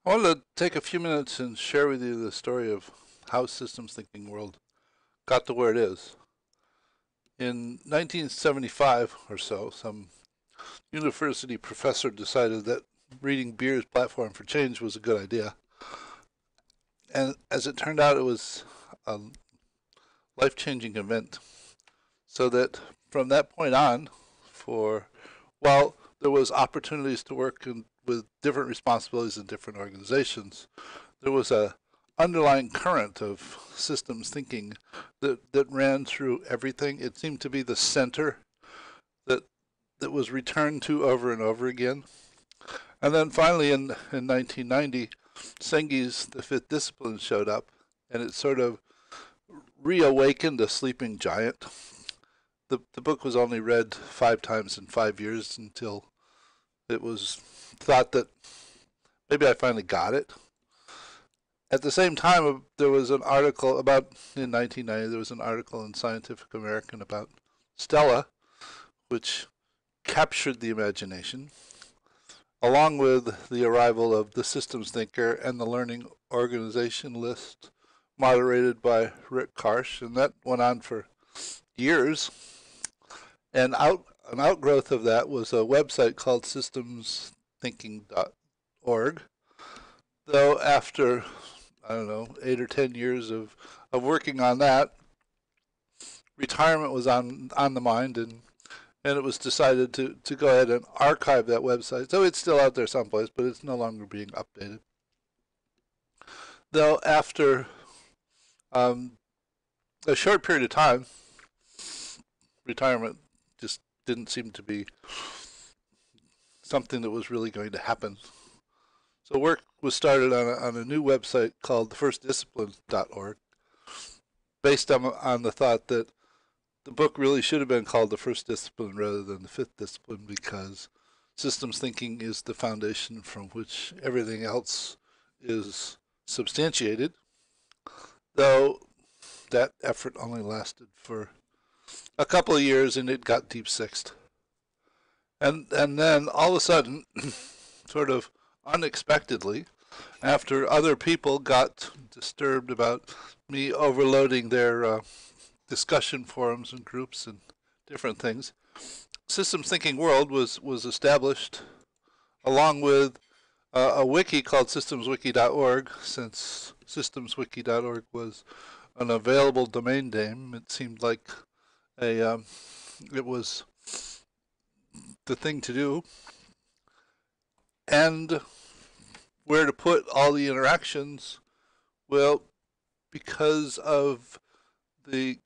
I wanted to take a few minutes and share with you the story of how systems thinking world got to where it is. In 1975 or so, some university professor decided that reading Beer's Platform for Change was a good idea. And as it turned out, it was a life-changing event. So that from that point on, for while there was opportunities to work with different responsibilities in different organizations, there was a underlying current of systems thinking that ran through everything. It seemed to be the center that that was returned to over and over again. And then finally in 1990, Sengi's The Fifth Discipline showed up, and it sort of reawakened a sleeping giant. The book was only read 5 times in 5 years until it was thought that maybe I finally got it. At the same time, there was an article about in 1990. There was an article in Scientific American about Stella, which captured the imagination, along with the arrival of the systems thinker and the learning organization list, moderated by Rick Karsh, and that went on for years. And an outgrowth of that was a website called systemsthinking.org. Though after I don't know 8 or 10 years of working on that, retirement was on the mind, and it was decided to go ahead and archive that website. So it's still out there someplace, but it's no longer being updated. Though after um, a short period of time, retirement just didn't seem to be something that was really going to happen. So work was started on a new website called thefirstdiscipline.org, based on the thought that the book really should have been called The First Discipline rather than The Fifth Discipline, because systems thinking is the foundation from which everything else is substantiated, though that effort only lasted for a couple of years and it got deep sixed. And then all of a sudden, sort of unexpectedly, after other people got disturbed about me overloading their discussion forums and groups and different things, Systems Thinking World was established along with a wiki called systemswiki.org. Since systemswiki.org was an available domain name, it seemed like it was the thing to do, and where to put all the interactions. Well, because of the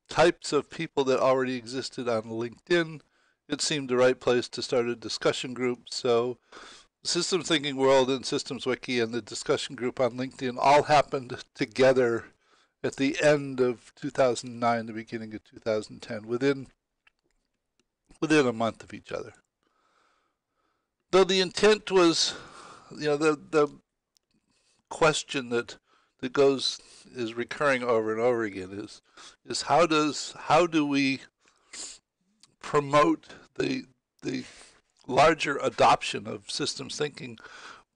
types of people that already existed on LinkedIn, it seemed the right place to start a discussion group. So Systems Thinking World and Systems Wiki and the discussion group on LinkedIn all happened together at the end of 2009, the beginning of 2010, within a month of each other. Though the intent was, the question that goes is recurring over and over again is how do we promote the larger adoption of systems thinking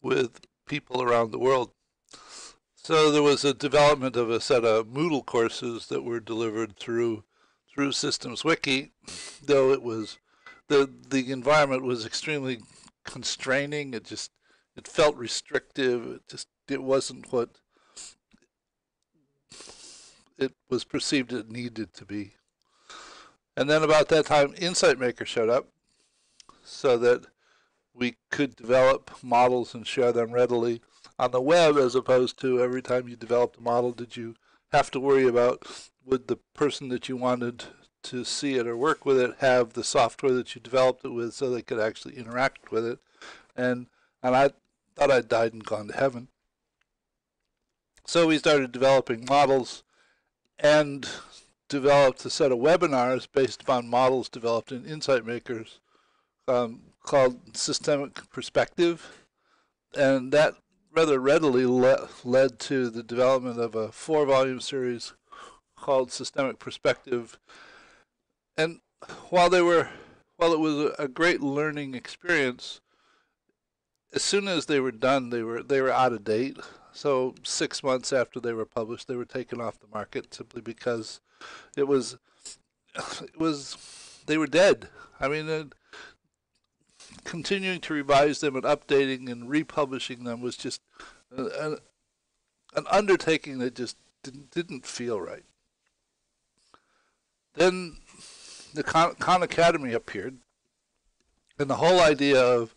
with people around the world. So there was a development of a set of Moodle courses that were delivered through Systems Wiki, though the environment was extremely constraining. It felt restrictive. It wasn't what it was perceived it needed to be. And then about that time, Insight Maker showed up, so that we could develop models and share them readily on the web, as opposed to every time you developed a model, did you have to worry about would the person that you wanted to see it or work with it have the software that you developed it with so they could actually interact with it. And I thought I'd died and gone to heaven. So we started developing models and developed a set of webinars based upon models developed in Insight Makers, called Systemic Perspective, and that rather readily led to the development of a 4-volume series called Systemic Perspective. And while it was a great learning experience, as soon as they were done, they were out of date. So 6 months after they were published, they were taken off the market simply because it was they were dead. I mean, continuing to revise them and updating and republishing them was just an, an undertaking that just didn't feel right. Then the Khan Academy appeared, and the whole idea of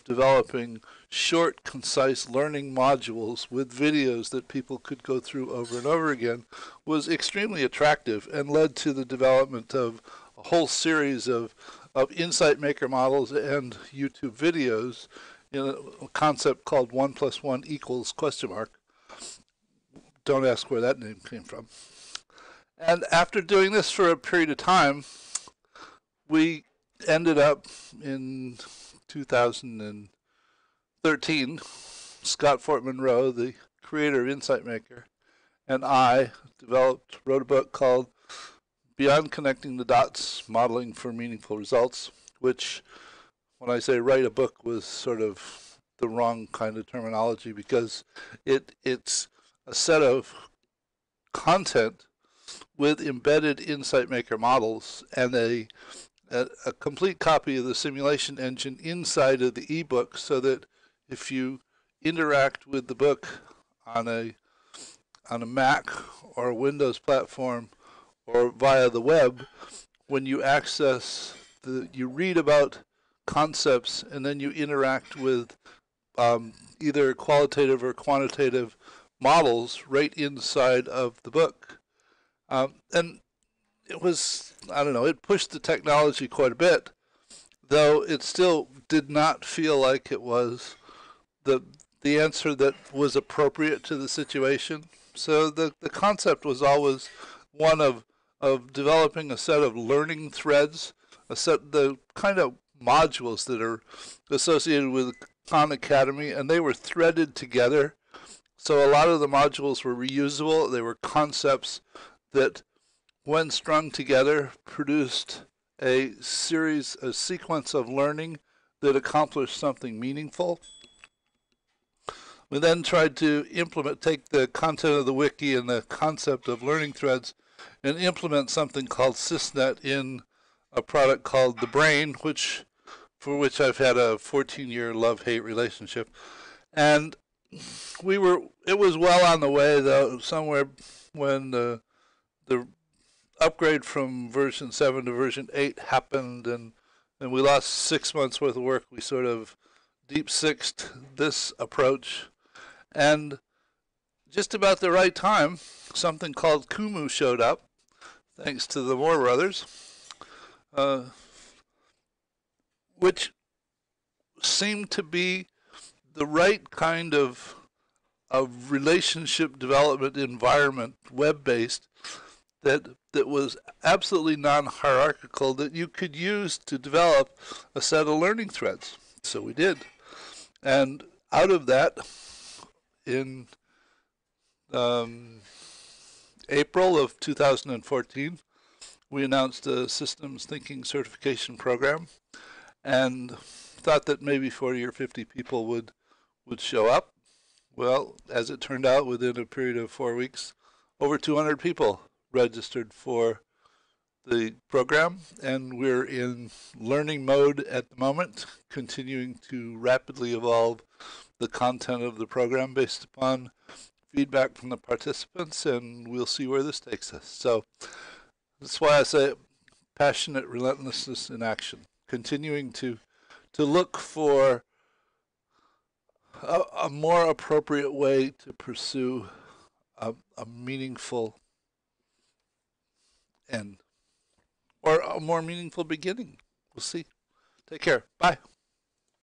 developing short, concise learning modules with videos that people could go through over and over again was extremely attractive and led to the development of a whole series of Insight Maker models and YouTube videos in a concept called 1 + 1 =? Don't ask where that name came from. And after doing this for a period of time, we ended up in 2013, Scott Fort Monroe, the creator of Insight Maker, and I wrote a book called Beyond Connecting the Dots, Modeling for Meaningful Results, which, when I say write a book, was sort of the wrong kind of terminology because it's a set of content with embedded Insight Maker models and a complete copy of the simulation engine inside of the ebook, so that if you interact with the book on a Mac or a Windows platform or via the web, when you access you read about concepts and then you interact with either qualitative or quantitative models right inside of the book. And it was, I don't know, it pushed the technology quite a bit, though it still did not feel like it was the answer that was appropriate to the situation. So the concept was always one of developing a set of learning threads, the kind of modules that are associated with Khan Academy, and they were threaded together. So a lot of the modules were reusable. They were concepts that, when strung together, produced a sequence of learning that accomplished something meaningful. We then tried to take the content of the wiki and the concept of learning threads and implement something called SysNet in a product called The Brain, for which I've had a 14-year love-hate relationship. And it was well on the way, though, somewhere when the upgrade from version 7 to version 8 happened, and we lost 6 months worth of work. We sort of deep-sixed this approach, and just about the right time, something called Kumu showed up, thanks to the Moore brothers, which seemed to be the right kind of relationship development environment, web-based, that was absolutely non-hierarchical, that you could use to develop a set of learning threads. So we did. And out of that, in April of 2014, we announced a systems thinking certification program and thought that maybe 40 or 50 people would show up. Well, as it turned out, within a period of 4 weeks, over 200 people registered for the program, and we're in learning mode at the moment, continuing to rapidly evolve the content of the program based upon feedback from the participants, and we'll see where this takes us. So that's why I say passionate relentlessness in action, continuing to look for a more appropriate way to pursue a meaningful end, or a more meaningful beginning. We'll see. Take care. Bye.